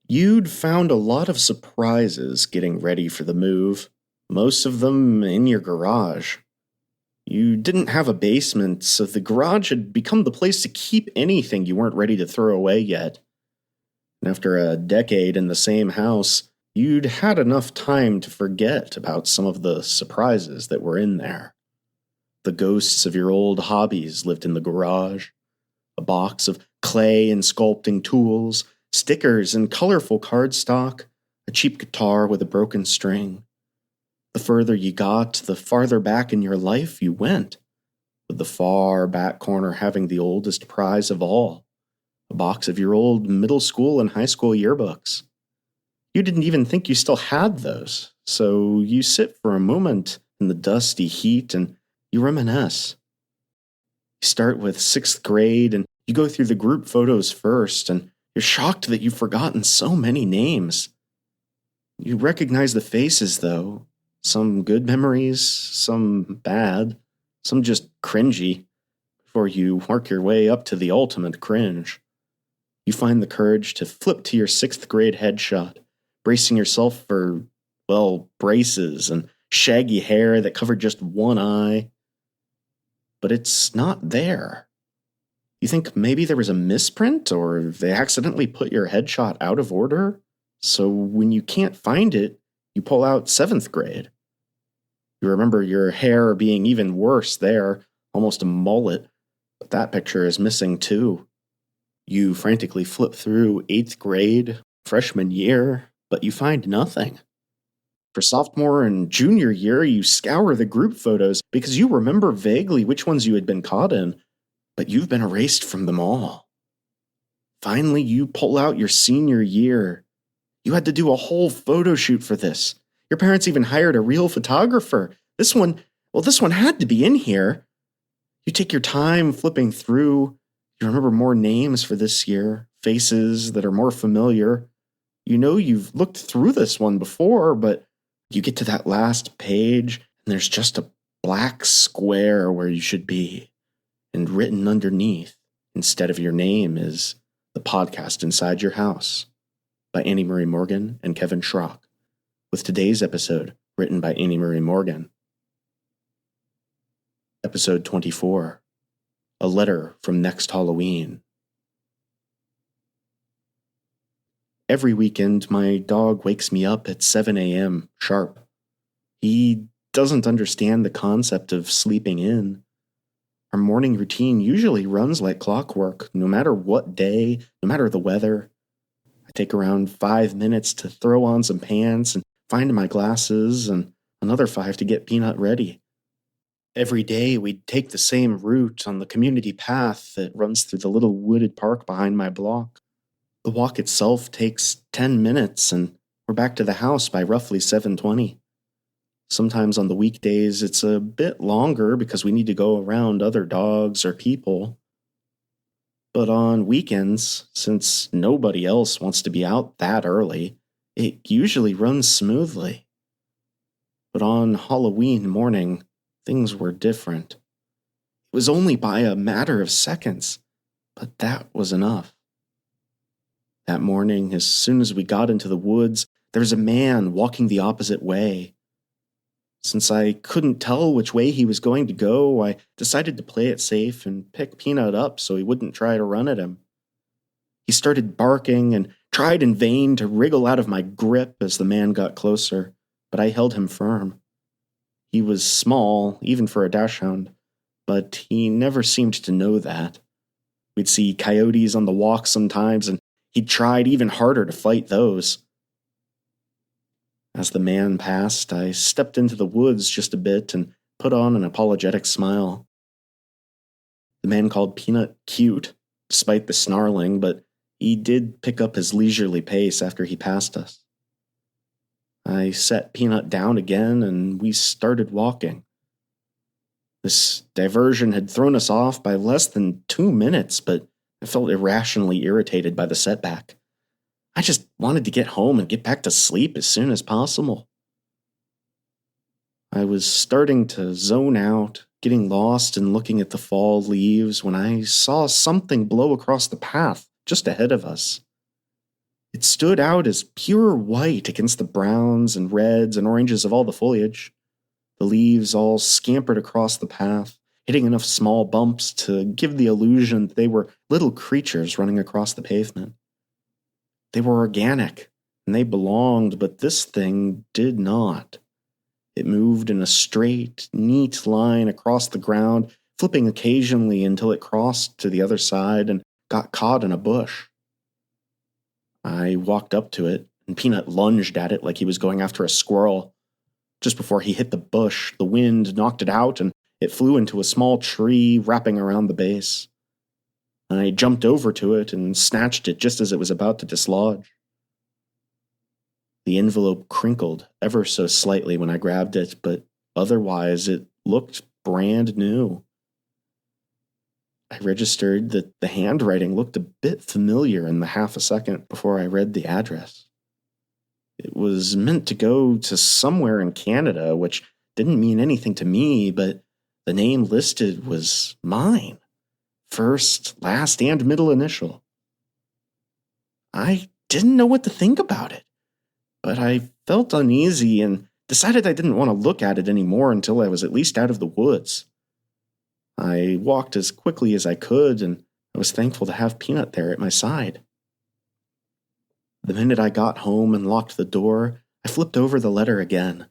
You'd found a lot of surprises getting ready for the move, most of them in your garage. You didn't have a basement, so the garage had become the place to keep anything you weren't ready to throw away yet. And after a decade in the same house, you'd had enough time to forget about some of the surprises that were in there. The ghosts of your old hobbies lived in the garage. A box of clay and sculpting tools, stickers and colorful cardstock, a cheap guitar with a broken string. The further you got, the farther back in your life you went, with the far back corner having the oldest prize of all, a box of your old middle school and high school yearbooks. You didn't even think you still had those, so you sit for a moment in the dusty heat and you reminisce. You start with 6th grade and you go through the group photos first, and you're shocked that you've forgotten so many names. You recognize the faces, though. Some good memories, some bad, some just cringy, before you work your way up to the ultimate cringe. You find the courage to flip to your 6th grade headshot, bracing yourself for, braces and shaggy hair that covered just one eye. But it's not there. You think maybe there was a misprint or they accidentally put your headshot out of order? So when you can't find it, you pull out 7th grade. You remember your hair being even worse there, almost a mullet, but that picture is missing too. You frantically flip through 8th grade, freshman year, but you find nothing. For sophomore and junior year, you scour the group photos because you remember vaguely which ones you had been caught in, but you've been erased from them all. Finally, you pull out your senior year. You had to do a whole photo shoot for this. Your parents even hired a real photographer. This one had to be in here. You take your time flipping through. You remember more names for this year, faces that are more familiar. You know you've looked through this one before, but you get to that last page, and there's just a black square where you should be. And written underneath, instead of your name, is The Podcast Inside Your House by Annie Marie Morgan and Kevin Schrock, with today's episode written by Annie Marie Morgan. Episode 24, A Letter from Next Halloween. Every weekend, my dog wakes me up at 7 a.m. sharp. He doesn't understand the concept of sleeping in. Our morning routine usually runs like clockwork, no matter what day, no matter the weather. I take around 5 minutes to throw on some pants and find my glasses, and another 5 to get Peanut ready. Every day we'd take the same route on the community path that runs through the little wooded park behind my block. The walk itself takes 10 minutes, and we're back to the house by roughly 7:20. Sometimes on the weekdays, it's a bit longer because we need to go around other dogs or people. But on weekends, since nobody else wants to be out that early, it usually runs smoothly. But on Halloween morning, things were different. It was only by a matter of seconds, but that was enough. That morning, as soon as we got into the woods, there was a man walking the opposite way. Since I couldn't tell which way he was going to go, I decided to play it safe and pick Peanut up so he wouldn't try to run at him. He started barking and tried in vain to wriggle out of my grip as the man got closer, but I held him firm. He was small, even for a dachshund, but he never seemed to know that. We'd see coyotes on the walk sometimes, and he tried even harder to fight those. As the man passed, I stepped into the woods just a bit and put on an apologetic smile. The man called Peanut cute, despite the snarling, but he did pick up his leisurely pace after he passed us. I set Peanut down again, and we started walking. This diversion had thrown us off by less than 2 minutes, but I felt irrationally irritated by the setback. I just wanted to get home and get back to sleep as soon as possible. I was starting to zone out, getting lost and looking at the fall leaves when I saw something blow across the path just ahead of us. It stood stood out as pure white against the browns and reds and oranges of all the foliage. The leaves all scampered across the path, hitting enough small bumps to give the illusion that they were little creatures running across the pavement. They were organic, and they belonged, but this thing did not. It moved in a straight, neat line across the ground, flipping occasionally until it crossed to the other side and got caught in a bush. I walked up to it, and Peanut lunged at it like he was going after a squirrel. Just before he hit the bush, the wind knocked it out, and it flew into a small tree wrapping around the base. I jumped over to it and snatched it just as it was about to dislodge. The envelope crinkled ever so slightly when I grabbed it, but otherwise it looked brand new. I registered that the handwriting looked a bit familiar in the half a second before I read the address. It was meant to go to somewhere in Canada, which didn't mean anything to me, but the name listed was mine. First, last, and middle initial. I didn't know what to think about it, but I felt uneasy and decided I didn't want to look at it anymore until I was at least out of the woods. I walked as quickly as I could, and I was thankful to have Peanut there at my side. The minute I got home and locked the door, I flipped over the letter again.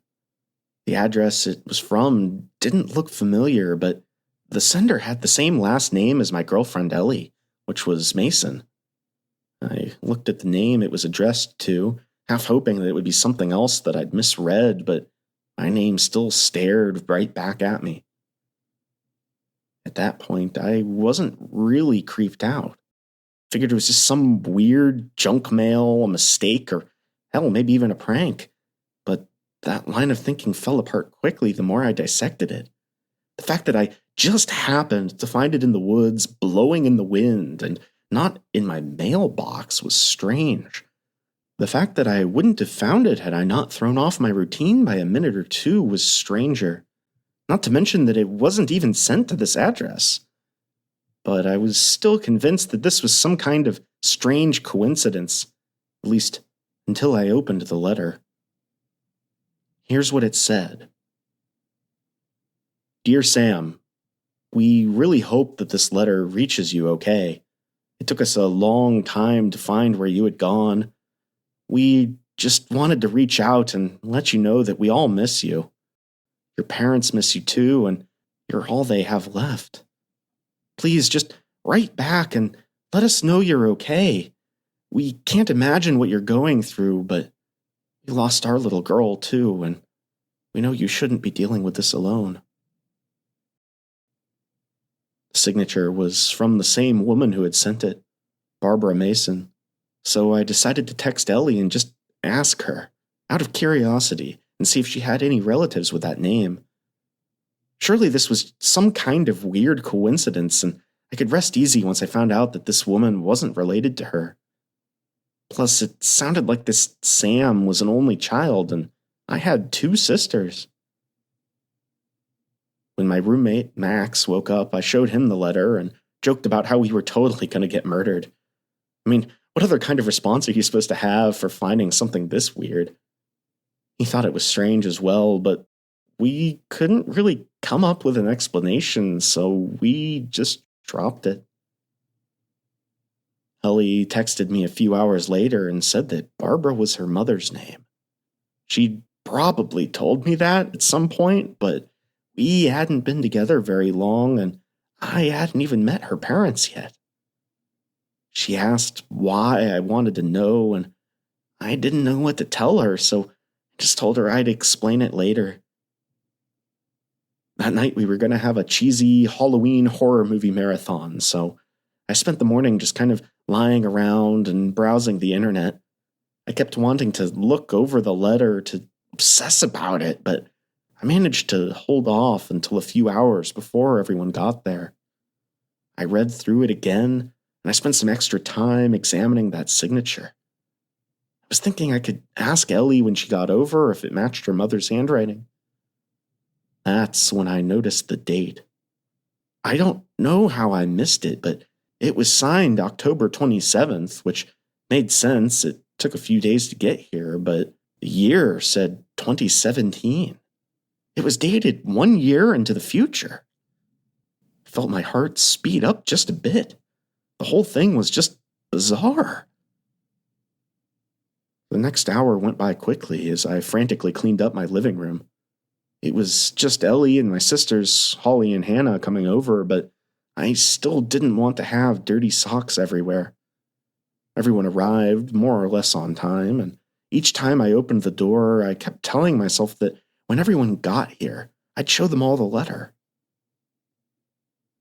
The address it was from didn't look familiar, but the sender had the same last name as my girlfriend Ellie, which was Mason. I looked at the name it was addressed to, half hoping that it would be something else that I'd misread, but my name still stared right back at me. At that point, I wasn't really creeped out. Figured it was just some weird junk mail, a mistake, or hell, maybe even a prank. But that line of thinking fell apart quickly the more I dissected it. The fact that I just happened to find it in the woods, blowing in the wind, and not in my mailbox was strange. The fact that I wouldn't have found it had I not thrown off my routine by a minute or two was stranger. Not to mention that it wasn't even sent to this address. But I was still convinced that this was some kind of strange coincidence, at least until I opened the letter. Here's what it said. Dear Sam, we really hope that this letter reaches you okay. It took us a long time to find where you had gone. We just wanted to reach out and let you know that we all miss you. Your parents miss you too, and you're all they have left. Please just write back and let us know you're okay. We can't imagine what you're going through, but we lost our little girl too, and we know you shouldn't be dealing with this alone. The signature was from the same woman who had sent it, Barbara Mason, so I decided to text Ellie and just ask her, out of curiosity, and see if she had any relatives with that name. Surely this was some kind of weird coincidence, and I could rest easy once I found out that this woman wasn't related to her. Plus, it sounded like this Sam was an only child, and I had 2 sisters. When my roommate, Max, woke up, I showed him the letter and joked about how we were totally going to get murdered. I mean, what other kind of response are you supposed to have for finding something this weird? He thought it was strange as well, but we couldn't really come up with an explanation, so we just dropped it. Ellie texted me a few hours later and said that Barbara was her mother's name. She'd probably told me that at some point, but we hadn't been together very long, and I hadn't even met her parents yet. She asked why I wanted to know, and I didn't know what to tell her, so I just told her I'd explain it later. That night we were going to have a cheesy Halloween horror movie marathon, so I spent the morning just kind of lying around and browsing the internet. I kept wanting to look over the letter, to obsess about it, but I managed to hold off until a few hours before everyone got there. I read through it again, and I spent some extra time examining that signature. I was thinking I could ask Ellie when she got over if it matched her mother's handwriting. That's when I noticed the date. I don't know how I missed it, but it was signed October 27th, which made sense. It took a few days to get here, but the year said 2017. It was dated 1 year into the future. I felt my heart speed up just a bit. The whole thing was just bizarre. The next hour went by quickly as I frantically cleaned up my living room. It was just Ellie and my sisters, Holly and Hannah, coming over, but I still didn't want to have dirty socks everywhere. Everyone arrived more or less on time, and each time I opened the door, I kept telling myself that when everyone got here, I'd show them all the letter.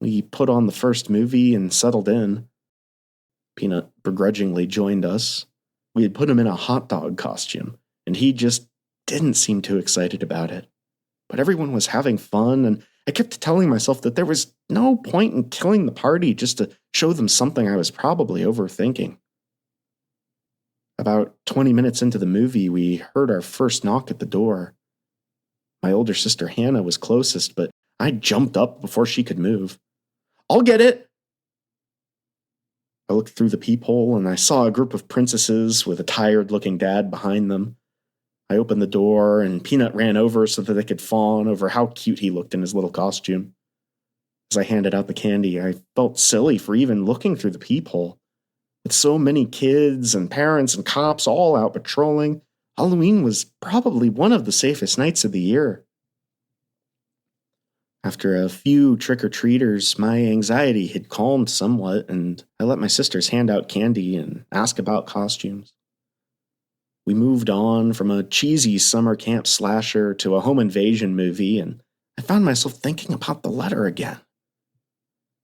We put on the first movie and settled in. Peanut begrudgingly joined us. We had put him in a hot dog costume, and he just didn't seem too excited about it. But everyone was having fun, and I kept telling myself that there was no point in killing the party just to show them something I was probably overthinking. About 20 minutes into the movie, we heard our first knock at the door. My older sister Hannah was closest, but I jumped up before she could move. "I'll get it!" I looked through the peephole and I saw a group of princesses with a tired-looking dad behind them. I opened the door and Peanut ran over so that they could fawn over how cute he looked in his little costume. As I handed out the candy, I felt silly for even looking through the peephole. With so many kids and parents and cops all out patrolling, Halloween was probably one of the safest nights of the year. After a few trick-or-treaters, my anxiety had calmed somewhat, and I let my sisters hand out candy and ask about costumes. We moved on from a cheesy summer camp slasher to a home invasion movie, and I found myself thinking about the letter again.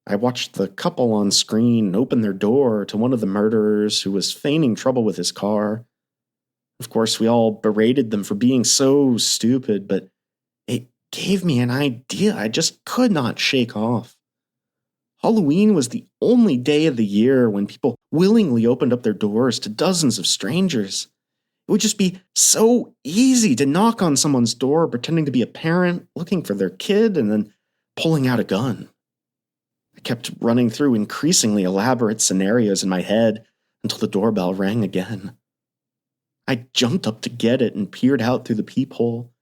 I watched the couple on screen open their door to one of the murderers who was feigning trouble with his car. Of course, we all berated them for being so stupid, but it gave me an idea I just could not shake off. Halloween was the only day of the year when people willingly opened up their doors to dozens of strangers. It would just be so easy to knock on someone's door pretending to be a parent, looking for their kid, and then pulling out a gun. I kept running through increasingly elaborate scenarios in my head until the doorbell rang again. I jumped up to get it and peered out through the peephole.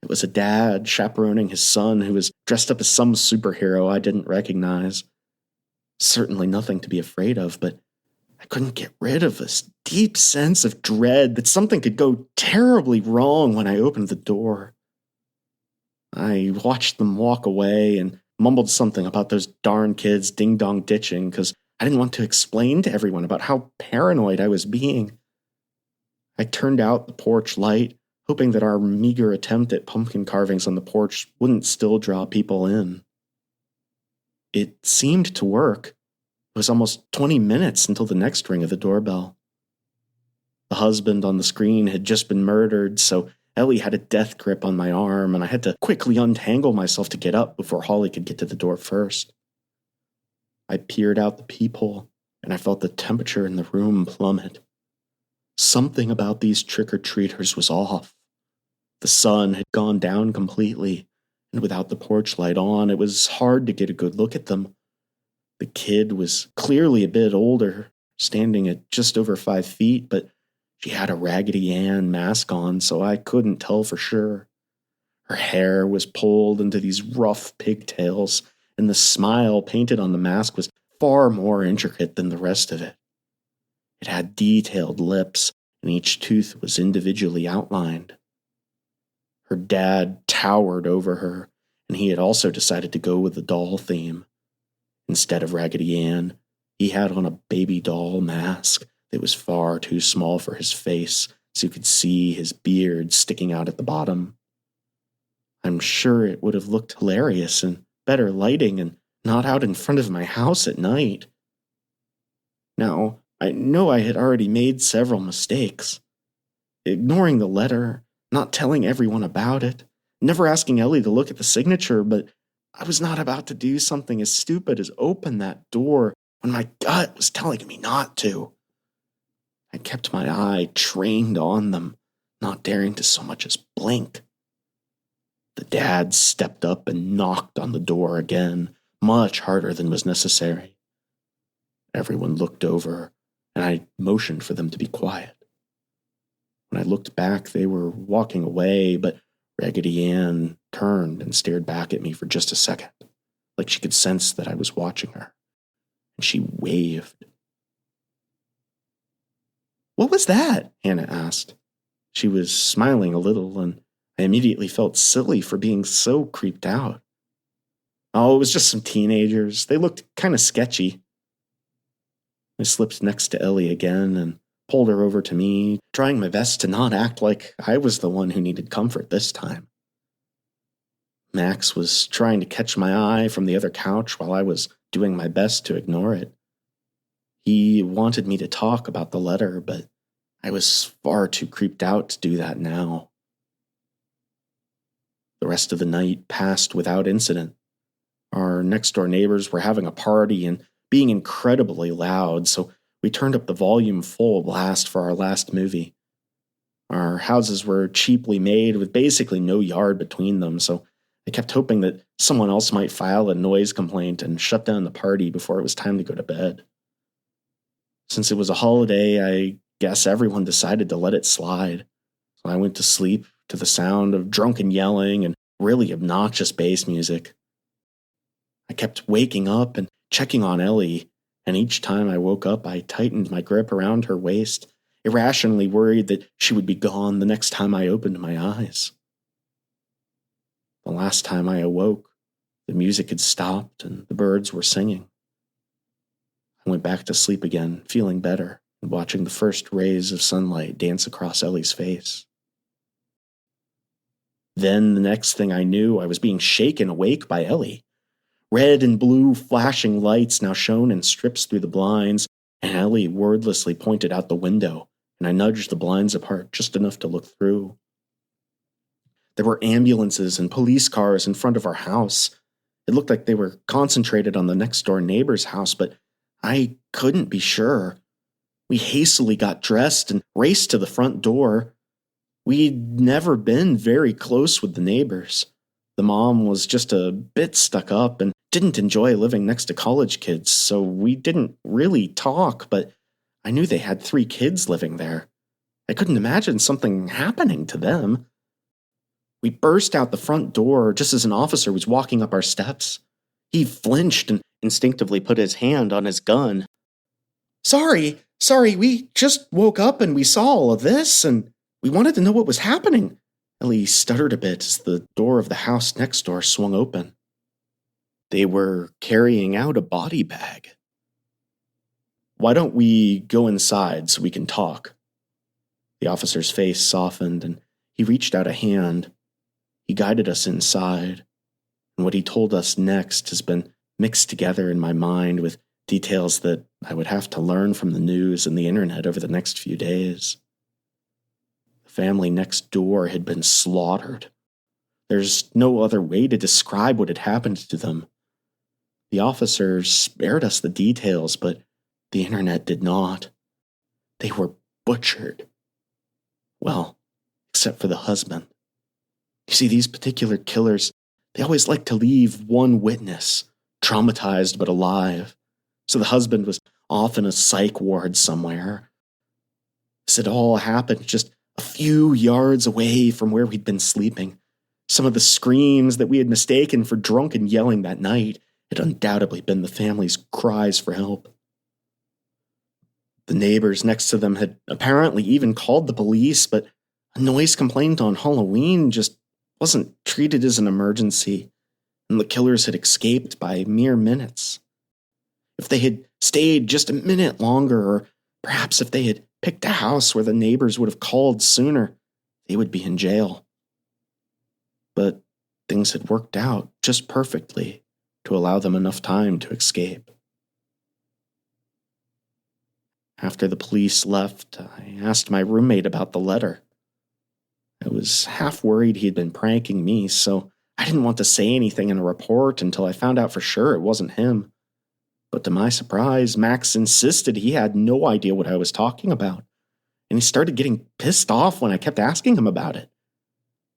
It was a dad chaperoning his son who was dressed up as some superhero I didn't recognize. Certainly nothing to be afraid of, but I couldn't get rid of this deep sense of dread that something could go terribly wrong when I opened the door. I watched them walk away and mumbled something about those darn kids ding-dong ditching because I didn't want to explain to everyone about how paranoid I was being. I turned out the porch light, hoping that our meager attempt at pumpkin carvings on the porch wouldn't still draw people in. It seemed to work. It was almost 20 minutes until the next ring of the doorbell. The husband on the screen had just been murdered, so Ellie had a death grip on my arm, and I had to quickly untangle myself to get up before Holly could get to the door first. I peered out the peephole, and I felt the temperature in the room plummet. Something about these trick-or-treaters was off. The sun had gone down completely, and without the porch light on, it was hard to get a good look at them. The kid was clearly a bit older, standing at just over 5 feet, but she had a Raggedy Ann mask on, so I couldn't tell for sure. Her hair was pulled into these rough pigtails, and the smile painted on the mask was far more intricate than the rest of it. It had detailed lips, and each tooth was individually outlined. Her dad towered over her, and he had also decided to go with the doll theme. Instead of Raggedy Ann, he had on a baby doll mask that was far too small for his face, so you could see his beard sticking out at the bottom. I'm sure it would have looked hilarious in better lighting and not out in front of my house at night. Now, I know I had already made several mistakes. Ignoring the letter, not telling everyone about it, never asking Ellie to look at the signature, but I was not about to do something as stupid as open that door when my gut was telling me not to. I kept my eye trained on them, not daring to so much as blink. The dad stepped up and knocked on the door again, much harder than was necessary. Everyone looked over, and I motioned for them to be quiet. When I looked back, they were walking away, but Raggedy Ann turned and stared back at me for just a second, like she could sense that I was watching her. And she waved. "What was that?" Hannah asked. She was smiling a little, and I immediately felt silly for being so creeped out. "Oh, it was just some teenagers. They looked kind of sketchy." I slipped next to Ellie again and pulled her over to me, trying my best to not act like I was the one who needed comfort this time. Max was trying to catch my eye from the other couch while I was doing my best to ignore it. He wanted me to talk about the letter, but I was far too creeped out to do that now. The rest of the night passed without incident. Our next-door neighbors were having a party and being incredibly loud, so we turned up the volume full blast for our last movie. Our houses were cheaply made with basically no yard between them, so I kept hoping that someone else might file a noise complaint and shut down the party before it was time to go to bed. Since it was a holiday, I guess everyone decided to let it slide. So I went to sleep to the sound of drunken yelling and really obnoxious bass music. I kept waking up and checking on Ellie, and each time I woke up, I tightened my grip around her waist, irrationally worried that she would be gone the next time I opened my eyes. The last time I awoke, the music had stopped and the birds were singing. I went back to sleep again, feeling better, and watching the first rays of sunlight dance across Ellie's face. Then, the next thing I knew, I was being shaken awake by Ellie. Red and blue flashing lights now shone in strips through the blinds, and Ellie wordlessly pointed out the window, and I nudged the blinds apart just enough to look through. There were ambulances and police cars in front of our house. It looked like they were concentrated on the next-door neighbor's house, but I couldn't be sure. We hastily got dressed and raced to the front door. We'd never been very close with the neighbors. The mom was just a bit stuck up and didn't enjoy living next to college kids, so we didn't really talk, but I knew they had 3 kids living there. I couldn't imagine something happening to them. We burst out the front door just as an officer was walking up our steps. He flinched and instinctively put his hand on his gun. Sorry, we just woke up and we saw all of this, and we wanted to know what was happening." Ellie stuttered a bit as the door of the house next door swung open. They were carrying out a body bag. "Why don't we go inside so we can talk?" The officer's face softened and he reached out a hand. He guided us inside, and what he told us next has been mixed together in my mind with details that I would have to learn from the news and the internet over the next few days. The family next door had been slaughtered. There's no other way to describe what had happened to them. The officers spared us the details, but the internet did not. They were butchered. Well, except for the husband. You see, these particular killers, they always like to leave one witness, traumatized but alive. So the husband was off in a psych ward somewhere. This had all happened just a few yards away from where we'd been sleeping. Some of the screams that we had mistaken for drunken yelling that night had undoubtedly been the family's cries for help. The neighbors next to them had apparently even called the police, but a noise complaint on Halloween just wasn't treated as an emergency, and the killers had escaped by mere minutes. If they had stayed just a minute longer, or perhaps if they had picked a house where the neighbors would have called sooner, they would be in jail. But things had worked out just perfectly to allow them enough time to escape. After the police left, I asked my roommate about the letter. I was half worried he'd been pranking me, so I didn't want to say anything in a report until I found out for sure it wasn't him. But to my surprise, Max insisted he had no idea what I was talking about, and he started getting pissed off when I kept asking him about it.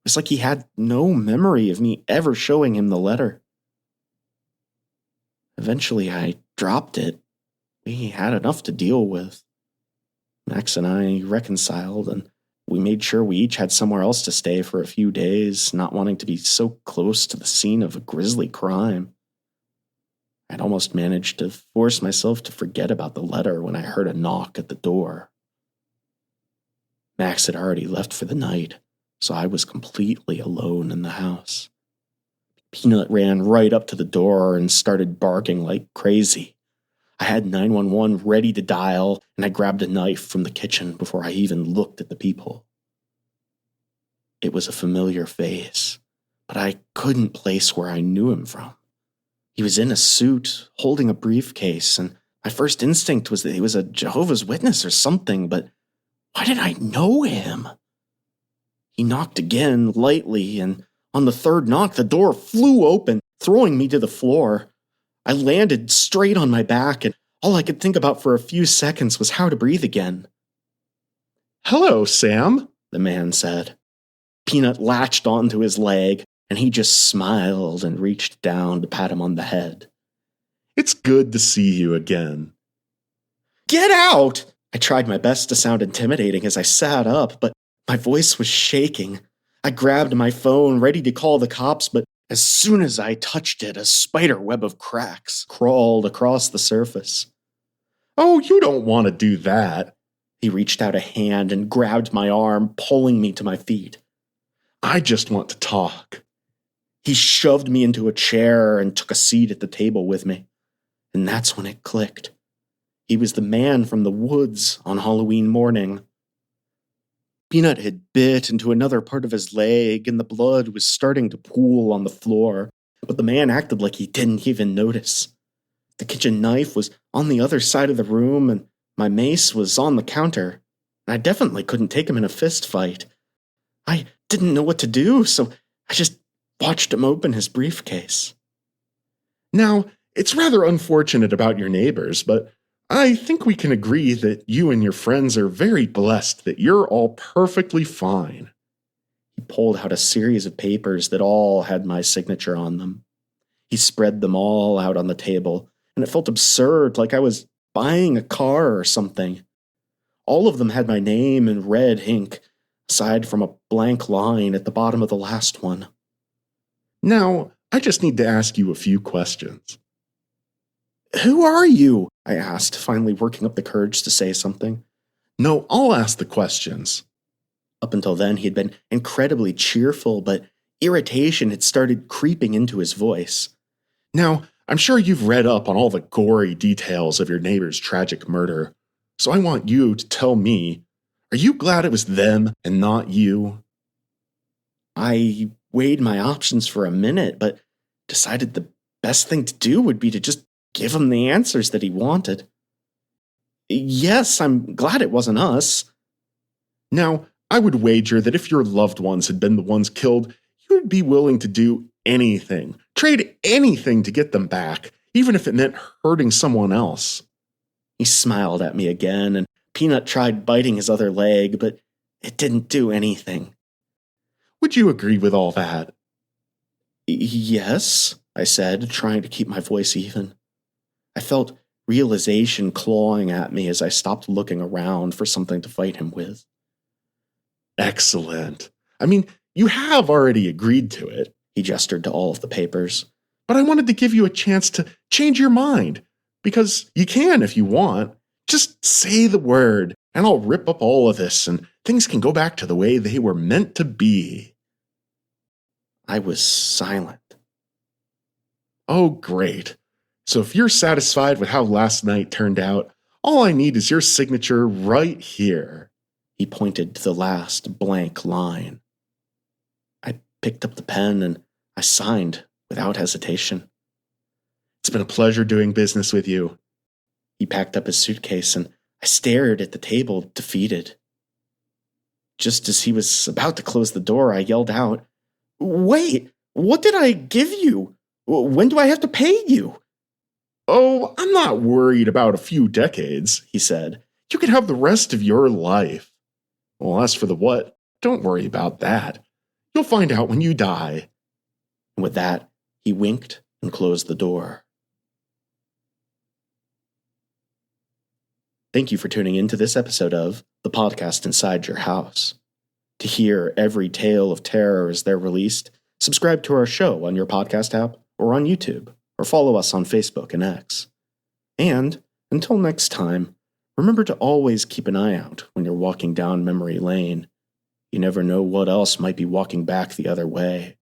It's like he had no memory of me ever showing him the letter. Eventually, I dropped it. We had enough to deal with. Max and I reconciled, and we We made sure we each had somewhere else to stay for a few days, not wanting to be so close to the scene of a grisly crime. I'd almost managed to force myself to forget about the letter when I heard a knock at the door. Max had already left for the night, so I was completely alone in the house. Peanut ran right up to the door and started barking like crazy. I had 911 ready to dial, and I grabbed a knife from the kitchen before I even looked at the people. It was a familiar face, but I couldn't place where I knew him from. He was in a suit, holding a briefcase, and my first instinct was that he was a Jehovah's Witness or something, but why did I know him? He knocked again, lightly, and on the third knock, the door flew open, throwing me to the floor. I landed straight on my back, and all I could think about for a few seconds was how to breathe again. "Hello, Sam," the man said. Peanut latched onto his leg, and he just smiled and reached down to pat him on the head. "It's good to see you again." "Get out!" I tried my best to sound intimidating as I sat up, but my voice was shaking. I grabbed my phone, ready to call the cops, but as soon as I touched it, a spider web of cracks crawled across the surface. "Oh, you don't want to do that." He reached out a hand and grabbed my arm, pulling me to my feet. "I just want to talk." He shoved me into a chair and took a seat at the table with me. And that's when it clicked. He was the man from the woods on Halloween morning. Peanut had bit into another part of his leg, and the blood was starting to pool on the floor, but the man acted like he didn't even notice. The kitchen knife was on the other side of the room, and my mace was on the counter. I definitely couldn't take him in a fist fight. I didn't know what to do, so I just watched him open his briefcase. Now, it's rather unfortunate about your neighbors, but I think we can agree that you and your friends are very blessed that you're all perfectly fine. He pulled out a series of papers that all had my signature on them. He spread them all out on the table, and it felt absurd, like I was buying a car or something. All of them had my name in red ink, aside from a blank line at the bottom of the last one. Now, I just need to ask you a few questions. "Who are you?" I asked, finally working up the courage to say something. No, I'll ask the questions. Up until then, he had been incredibly cheerful, but irritation had started creeping into his voice. Now, I'm sure you've read up on all the gory details of your neighbor's tragic murder, so I want you to tell me, are you glad it was them and not you? I weighed my options for a minute, but decided the best thing to do would be to just give him the answers that he wanted. Yes, I'm glad it wasn't us. Now, I would wager that if your loved ones had been the ones killed, you would be willing to do anything, trade anything to get them back, even if it meant hurting someone else. He smiled at me again, and Peanut tried biting his other leg, but it didn't do anything. Would you agree with all that? Yes, I said, trying to keep my voice even. I felt realization clawing at me as I stopped looking around for something to fight him with. Excellent. I mean, you have already agreed to it. He gestured to all of the papers. But I wanted to give you a chance to change your mind, because you can if you want. Just say the word, and I'll rip up all of this, and things can go back to the way they were meant to be. I was silent. Oh, great. So if you're satisfied with how last night turned out, all I need is your signature right here. He pointed to the last blank line. I picked up the pen and I signed without hesitation. It's been a pleasure doing business with you. He packed up his suitcase and I stared at the table, defeated. Just as he was about to close the door, I yelled out, "Wait, what did I give you? When do I have to pay you?" "Oh, I'm not worried about a few decades," he said. "You can have the rest of your life. Well, as for the what, don't worry about that. You'll find out when you die." And with that, he winked and closed the door. Thank you for tuning in to this episode of The Podcast Inside Your House. To hear every tale of terror as they're released, subscribe to our show on your podcast app or on YouTube, or follow us on Facebook and X. And, until next time, remember to always keep an eye out when you're walking down memory lane. You never know what else might be walking back the other way.